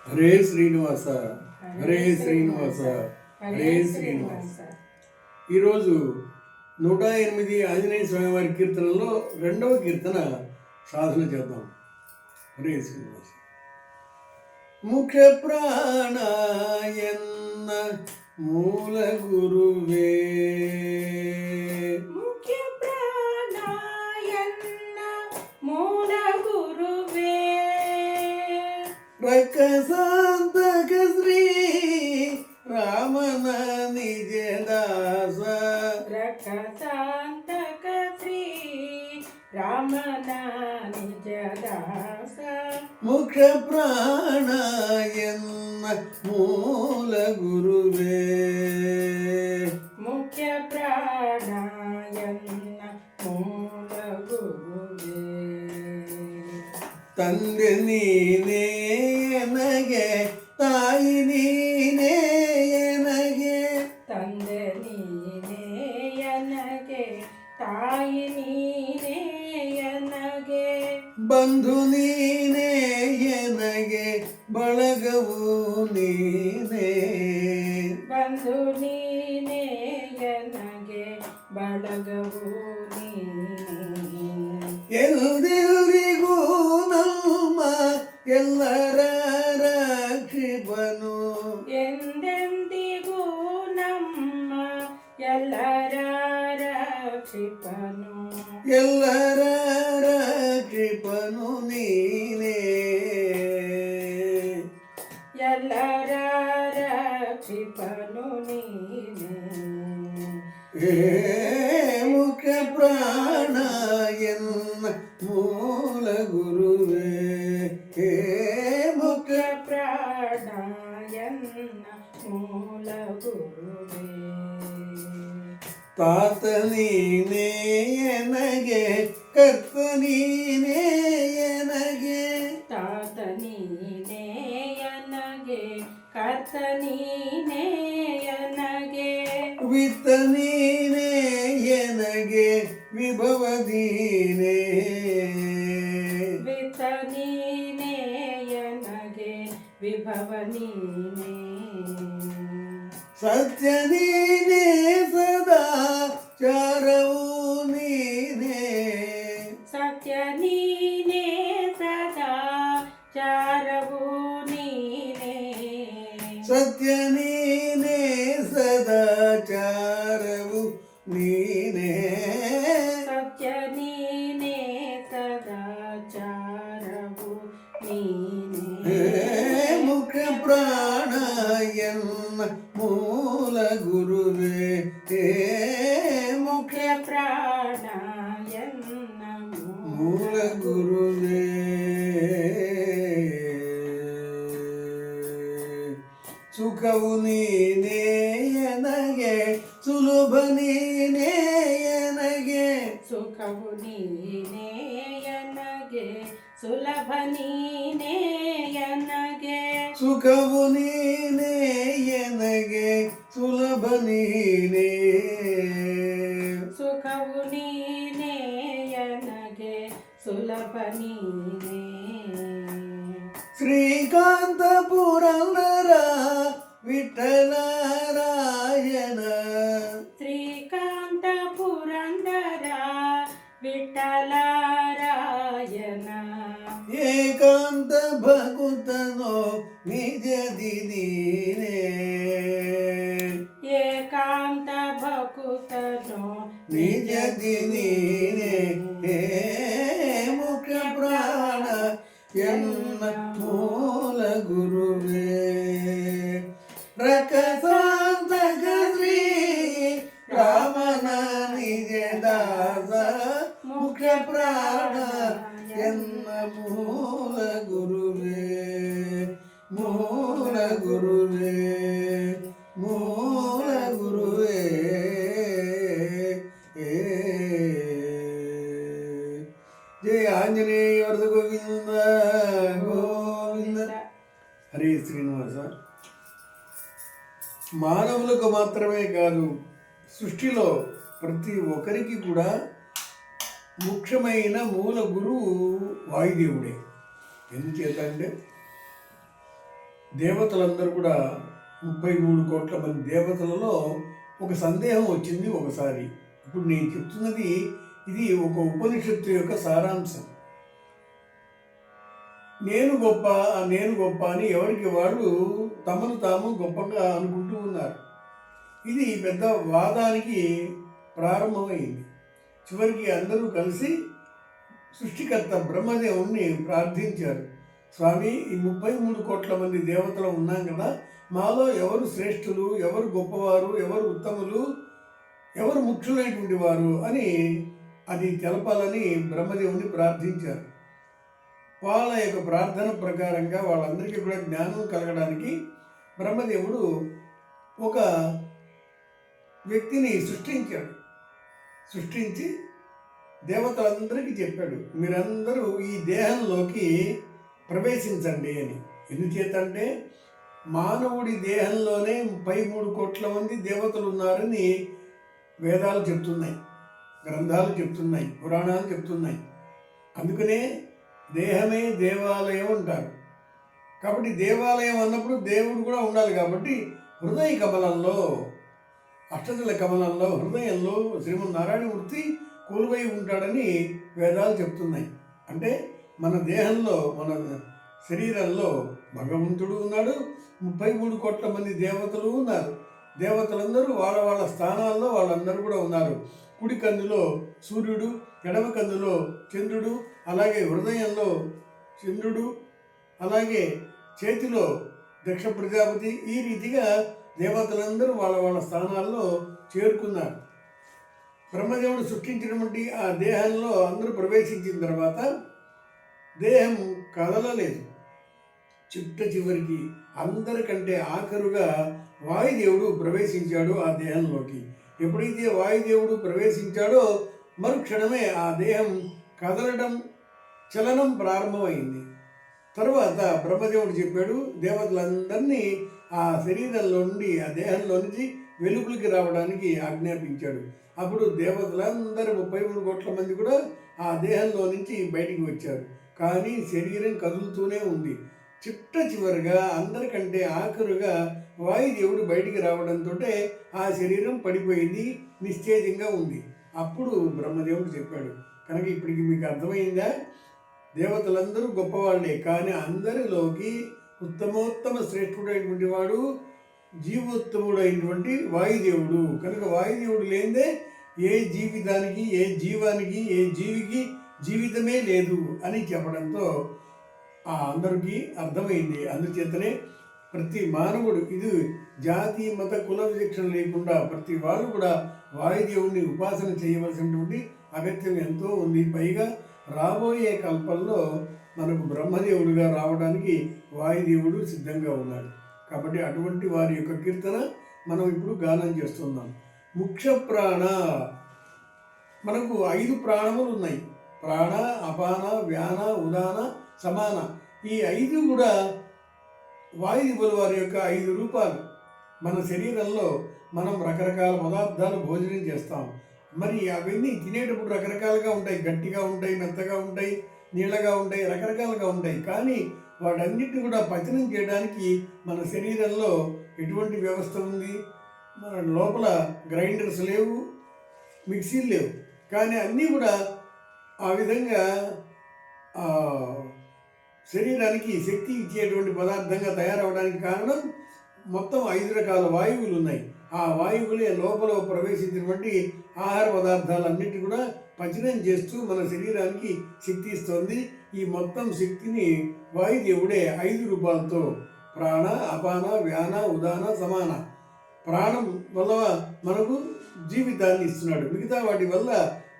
హరే శ్రీనివాస హరే శ్రీనివాస హరే శ్రీనివాస. ఈరోజు 108 ఆంజనేయ స్వామి వారి కీర్తనలో 2వ కీర్తన సాధన చేద్దాం. హరే శ్రీనివాస. ముఖ్య ప్రాణాయన్న మూల గురువే, ముఖ్య ప్రాణాయన్న మూల గురువే, రకసాంతక శ్రీ రామన నిజ దాస, రకసాంతక శ్రీ రామన నిజ దాస, ముఖ్య ప్రాణాయన్న మూల గురువే, ముఖ్య ప్రాణాయన్న మూల గురువే, ತಂದೆ ನೀನೇ ನನಗೆ, ತಾಯಿ ನೀನೇ ನನಗೆ, ತಂದೆ ನೀನೇ ನನಗೆ, ತಾಯಿ ನೀನೇ ನನಗೆ, ಬಂಧು ನೀನೇ ನನಗೆ, ಬಳಗವು ನೀನೇ, ಬಂಧು ನೀನೇ ನನಗೆ, ಬಳಗವು ನೀನೇ, ಎಲ್ಲರಿಗೂ ನಮ್ಮ ಎಲ್ಲರ ರಕ್ಷಿಪನು, ಎಂದೆಂದಿಗೂ ನಮ್ಮ ಎಲ್ಲರ ರಕ್ಷಿಪನು, ಎಲ್ಲರ ರಕ್ಷಿಪನು ನೀನೇ, ಎಲ್ಲರ ರಕ್ಷಿಪನು ನೀನೇ, ಹೇ ಮುಖ್ಯ ಪ್ರಾಣಾಯನ್ನ ಮೂಲ ಗುರುವೇ, ಹೇ ಮುಖ್ಯ ಪ್ರಾಣಾಯನ್ನ ಮೂಲ ಗುರುವೇ, ತಾತ ನೀನೇ ನನಗೆ, ಕರ್ತ ನೀನೇ ನನಗೆ, ತಾತ ನೀನೇ ನನಗೆ, ಕರ್ತ ನೀನೇ ನನಗೆ, ವಿತ್ತ ನೀನೇ ನನಗೆ, ವಿಭವ ನೀನೇ, ವಿತ್ತ ನೀನೇ ನನಗೆ, ವಿಭವ ನೀನೇ, ಸತ್ಯ ನೀನೇ ಸದಾ ಚಾರವು ನೀನೇ, ಸತ್ಯ ನೀನೇ ಸದಾ ಚಾರವು ನೀನೇ, ಸತ್ಯ ನೀನೇ ಸದಾ ಚಾರವು ನೀನೇ, ಸತ್ಯ ನೀನೇ ಸದಾ ಚಾರವು ನೀನೇ, ಮುಖ್ಯ ಪ್ರಾಣಾಯನ್ನ ಮೂಲ ಗುರುವೇ, ಹೇ ಮುಖ್ಯ ಪ್ರಾಣಾಯನ್ನ ಮೂಲ ಗುರುವೇ, ಸುಖವು ನೀನೇ ನನಗೆ, ಸುಲಭ ನೀನೇ ನನಗೆ, ಸುಖವು ನೀನೇ ನನಗೆ, ಸುಲಭ ನೀನೇ ನನಗೆ, ಸುಖವು ನೀನೇ ನನಗೆ, ಸುಲಭ ನೀನೇ, ಸುಖವು ನೀನೇ ನನಗೆ, ಸುಲಭ ನೀನೇ, ಶ್ರೀಕಾಂತ ಪುರಂದರ ವಿಠಲರಾಯನ, ಶ್ರೀಕಾಂತ ಪುರಂದರ ವಿಠಲರಾಯನ, ಏಕಾಂತ ಭಕುತನೋ ನಿಜದಿ ನೀನೇ, ಏಕಾಂತ ಭಕುತನೋ ನಿಜದಿ ನೀನೇ, ಹೇ ಮುಖ್ಯ ಪ್ರಾಣ ಎನ್ನ ಮೂಲ ಗುರುವೇ, ರಕಸಾಂತಕ ಶ್ರೀ ರಾಮನ ನಿಜ ದಾಸ, ಮುಖ್ಯ ಪ್ರಾಣ ಎನ್ನ ಮೂಲ ಗುರುವೇ, ಮೂಲ ಗುರುವೇ, ಮೂಲ ಗುರುವೇ, జయ ఆంజనేయ వరద గోవింద గోవింద. హరే శ్రీనివాస. మానవులకు మాత్రమే కాదు, సృష్టిలో ప్రతి ఒక్కరికి కూడా ముఖ్యమైన మూల గురువు వాయుదేవుడే. ఎందుచేత అంటే దేవతలందరూ కూడా 33 కోట్ల మంది దేవతలలో ఒక సందేహం వచ్చింది ఒకసారి. ఇప్పుడు నేను చెప్తున్నది ఇది ఒక ఉపనిషత్తు యొక్క సారాంశం. నేను గొప్ప నేను గొప్ప అని ఎవరికి వాళ్ళు తమను తాము గొప్పగా అనుకుంటూ ఉన్నారు. ఇది పెద్ద వాదానికి ప్రారంభమైంది. చివరికి అందరూ కలిసి సృష్టికర్త బ్రహ్మదేవుణ్ణి ప్రార్థించారు. స్వామి, ఈ 33 కోట్ల మంది దేవతలు ఉన్నాం కదా, మాలో ఎవరు శ్రేష్ఠులు, ఎవరు గొప్పవారు, ఎవరు ఉత్తములు, ఎవరు ముఖ్యులైనటువంటి వారు అని అది తెలపాలని బ్రహ్మదేవుని ప్రార్థించారు. వాళ్ళ యొక్క ప్రార్థన ప్రకారంగా వాళ్ళందరికీ కూడా జ్ఞానం కలగడానికి బ్రహ్మదేవుడు ఒక వ్యక్తిని సృష్టించాడు. సృష్టించి దేవతలందరికీ చెప్పాడు, మీరందరూ ఈ దేహంలోకి ప్రవేశించండి అని. ఎందుచేతంటే మానవుడి దేహంలోనే 33 కోట్ల మంది దేవతలు ఉన్నారని వేదాలు చెప్తున్నాయి, గ్రంథాలు చెప్తున్నాయి, పురాణాలు చెప్తున్నాయి. అందుకనే దేహమే దేవాలయం అంటారు. కాబట్టి దేవాలయం అన్నప్పుడు దేవుడు కూడా ఉండాలి. కాబట్టి హృదయ కమలంలో, అష్టదళ కమలంలో, హృదయంలో శ్రీమన్నారాయణమూర్తి కొలువై ఉంటాడని వేదాలు చెప్తున్నాయి. అంటే మన దేహంలో, మన శరీరంలో భగవంతుడు ఉన్నాడు, 33 కోట్ల మంది దేవతలు ఉన్నారు. దేవతలందరూ వాళ్ళ వాళ్ళ స్థానాల్లో వాళ్ళందరూ కూడా ఉన్నారు. కుడి కన్నులో సూర్యుడు, ఎడమ కన్నులో చంద్రుడు, అలాగే హృదయంలో చంద్రుడు, అలాగే చేతిలో దక్ష ప్రజాపతి. ఈ రీతిగా దేవతలందరూ వాళ్ళ వాళ్ళ స్థానాల్లో చేరుకున్నారు. బ్రహ్మదేవుడు సృష్టించినటువంటి ఆ దేహంలో అందరూ ప్రవేశించిన తర్వాత దేహం కదలలేదు. చివరికి అందరికంటే ఆఖరుగా వాయుదేవుడు ప్రవేశించాడు ఆ దేహంలోకి. ఎప్పుడైతే వాయుదేవుడు ప్రవేశించాడో మరుక్షణమే ఆ దేహం కదలడం, చలనం ప్రారంభమైంది. తరువాత బ్రహ్మదేవుడు చెప్పాడు, దేవతలందరినీ ఆ శరీరంలో నుండి, ఆ దేహంలో నుంచి వెలుగులకి రావడానికి ఆజ్ఞాపించాడు. అప్పుడు దేవతలందరూ 33 కోట్ల మంది కూడా ఆ దేహంలో నుంచి బయటికి వచ్చారు. కానీ శరీరం కదులుతూనే ఉంది. చివరిగా అందరికంటే ఆఖరుగా వాయుదేవుడు బయటికి రావడంతో ఆ శరీరం పడిపోయింది, నిశ్చేతంగా ఉంది. అప్పుడు బ్రహ్మదేవుడు చెప్పాడు, కనుక ఇప్పటికి మీకు అర్థమైందా, దేవతలందరూ గొప్పవాళ్ళే, కానీ అందరిలోకి ఉత్తమోత్తమ శ్రేష్ఠుడైనటువంటి వాడు జీవోత్తముడైనటువంటి వాయుదేవుడు. కనుక వాయుదేవుడు లేనిదే ఏ జీవితానికి, ఏ జీవానికి, ఏ జీవికి జీవితమే లేదు అని చెప్పడంతో అందరికీ అర్థమైంది. అందుచేతనే ప్రతి మానవుడు, ఇది జాతి మత కుల విచక్షణ లేకుండా ప్రతి వాళ్ళు కూడా వాయుదేవుడిని ఉపాసన చేయవలసినటువంటి అగత్యం ఎంతో ఉంది. పైగా రాబోయే కల్పంలో మనకు బ్రహ్మదేవుడిగా రావడానికి వాయుదేవుడు సిద్ధంగా ఉన్నాడు. కాబట్టి అటువంటి వారి యొక్క కీర్తన మనం ఇప్పుడు గానం చేస్తున్నాం. ముఖ్య ప్రాణ, మనకు 5 ప్రాణములు ఉన్నాయి. ప్రాణ, అపాన, వ్యాన, ఉదాన, సమాన. ఈ 5 కూడా వాయుదేవుల వారి యొక్క 5 రూపాలు. మన శరీరంలో మనం రకరకాల పదార్థాలు భోజనం చేస్తాం. మరి అవన్నీ తినేటప్పుడు రకరకాలుగా ఉంటాయి. గట్టిగా ఉంటాయి, మెత్తగా ఉంటాయి, నీళ్ళగా ఉంటాయి, రకరకాలుగా ఉంటాయి. కానీ వాటన్నిటిని కూడా పచనం చేయడానికి మన శరీరంలో ఎటువంటి వ్యవస్థ ఉంది? మన లోపల గ్రైండర్స్ లేవు, మిక్సీలు లేవు. కానీ అన్నీ కూడా ఆ విధంగా శరీరానికి శక్తి ఇచ్చేటువంటి పదార్థంగా తయారవడానికి కారణం మొత్తం 5 రకాల వాయువులు ఉన్నాయి. ఆ వాయువులే లోపల ప్రవేశించినటువంటి ఆహార పదార్థాలన్నిటి కూడా పచనం చేస్తూ మన శరీరానికి శక్తి ఇస్తుంది. ఈ మొత్తం శక్తిని వాయుదేవుడే 5 రూపాలతో ప్రాణ, అపాన, వ్యాన, ఉదాన, సమాన. ప్రాణం వల్ల మనకు జీవితాన్ని ఇస్తున్నాడు, మిగతా వాటి వల్ల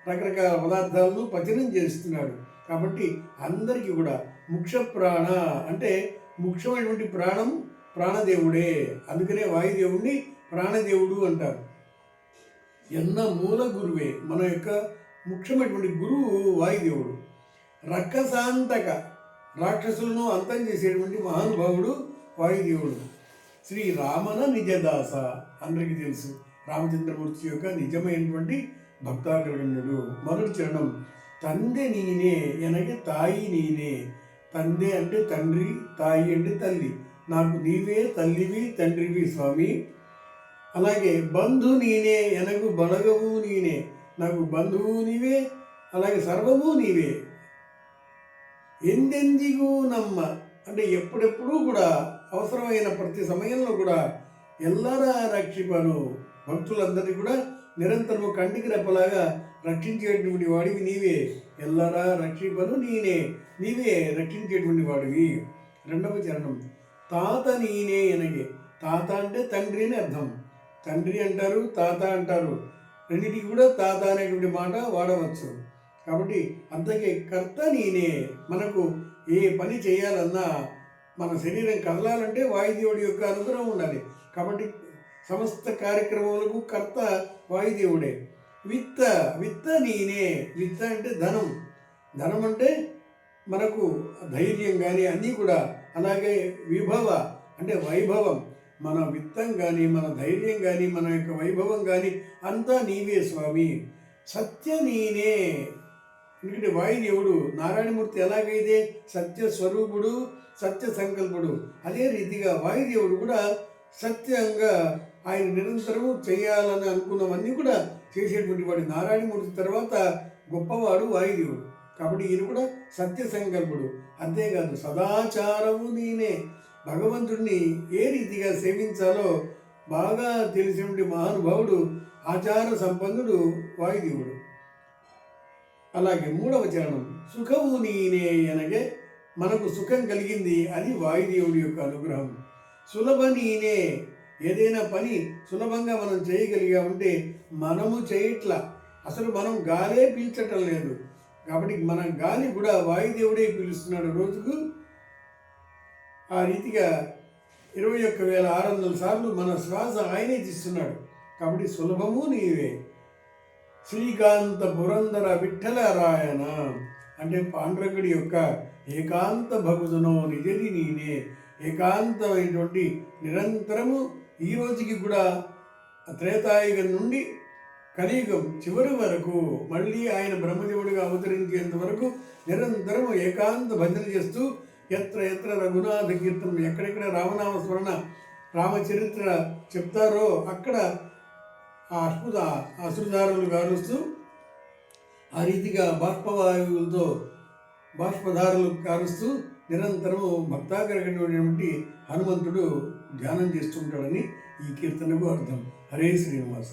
రకరకాల పదార్థాలను పచనం చేస్తున్నాడు. కాబట్టి అందరికీ కూడా ముఖ్య ప్రాణ అంటే ముఖ్యమైనటువంటి ప్రాణం ప్రాణదేవుడే. అందుకనే వాయుదేవుడిని ప్రాణదేవుడు అంటారు. ఎన్న మూల గురువే, మన యొక్క ముఖ్యమైనటువంటి గురువు వాయుదేవుడు. రక్కసాంతక, రాక్షసులను అంతం చేసేటువంటి మహానుభావుడు వాయుదేవుడు. శ్రీ రామన నిజదాస, అందరికీ తెలుసు రామచంద్రమూర్తి యొక్క నిజమైనటువంటి భక్తాగ్రగణ్యుడు. మొదటి చరణం, తందె నీనే ఎనకి తాయి నీనే. తందె అంటే తండ్రి, తాయి అంటే తల్లి. నాకు నీవే తల్లివి తండ్రివి స్వామి. అలాగే బంధు నీనే ఎనగు బలగవు నీనే, నాకు బంధువు నీవే, అలాగే సర్వము నీవే. ఎందెందిಗೂ నమ్మ అంటే ఎప్పుడెప్పుడూ కూడా అవసరమైన ప్రతి సమయంలో కూడా ఎల్లరా రక్షిపను, భక్తులందరినీ కూడా నిరంతరము కంటికి రెప్పలాగా రక్షించేటువంటి వాడివి నీవే. ఎల్లరా రక్షిపను నీనే, నీవే రక్షించేటువంటి వాడివి. రెండవ చరణం తాత నీనే ఎనగే. తాత అంటే తండ్రి అని అర్థం. తండ్రి అంటారు, తాత అంటారు. రెండింటికి కూడా తాత అనేటువంటి మాట వాడవచ్చు. కాబట్టి అంతకే కర్త నీనే. మనకు ఏ పని చేయాలన్నా, మన శరీరం కదలాలంటే వాయుదేవుడి యొక్క అనుగ్రహం ఉండాలి. కాబట్టి సమస్త కార్యక్రమాలకు కర్త వాయుదేవుడే. విత్త నీనే. విత్త అంటే ధనం. ధనం అంటే మనకు ధైర్యం కానీ అన్నీ కూడా. అలాగే విభవ అంటే వైభవం. మన విత్తం కానీ, మన ధైర్యం కానీ, మన యొక్క వైభవం కానీ అంతా నీవే స్వామి. సత్య నీనే. ఎందుకంటే వాయుదేవుడు నారాయణమూర్తి ఎలాగైతే సత్య స్వరూపుడు, సత్య సంకల్పుడు, అదే రీతిగా వాయుదేవుడు కూడా సత్యంగా ఆయన నిరంతరము చేయాలని అనుకున్నవన్నీ కూడా చేసేటువంటి వాడు. నారాయణమూర్తి తర్వాత గొప్పవాడు వాయుదేవుడు. కాబట్టి ఈయన కూడా సత్య సంకల్పుడు. అంతేకాదు సదాచారము నీనే. భగవంతుడిని ఏ రీతిగా సేవించాలో బాగా తెలిసినటువంటి మహానుభావుడు, ఆచార సంపన్నుడు వాయుదేవుడు. అలాగే మూడవ చరణం సుఖము నీనే అనగే. మనకు సుఖం కలిగింది అది వాయుదేవుడి యొక్క అనుగ్రహం. సులభ నీనే. ఏదైనా పని సులభంగా మనం చేయగలిగామంటే మనము చేయట్లా, అసలు మనం గాలే పీల్చటం లేదు. కాబట్టి మన గాలి కూడా వాయుదేవుడే పీలుస్తున్నాడు రోజుకు. ఆ రీతిగా 21,600 సార్లు మన శ్వాస ఆయనే తీస్తున్నాడు. కాబట్టి సులభము నీవే. శ్రీకాంత పురందర విఠల రాయన అంటే పాండురంగుడి యొక్క ఏకాంత భక్తునో నిజది నీనే. ఏకాంతమైనటువంటి నిరంతరము ఈ రోజుకి కూడా త్రేతాయుగం నుండి కలియుగం చివరి వరకు మళ్ళీ ఆయన బ్రహ్మదేవుడిగా అవతరించేంత వరకు నిరంతరము ఏకాంత భజన చేస్తూ ఎత్ర ఎత్ర రఘునాథ కీర్తనం, ఎక్కడెక్కడ రామనామ స్మరణ, రామచరిత్ర చెప్తారో అక్కడ ఆ అశ్రుధారులు కారుస్తూ ఆ రీతిగా బాష్పవాయువులతో బాష్పధారులు కారుస్తూ నిరంతరము భక్తాగ్రహమైనటువంటి హనుమంతుడు ధ్యానం చేస్తుంటాడని ఈ కీర్తనకు అర్థం. హరే శ్రీనివాస.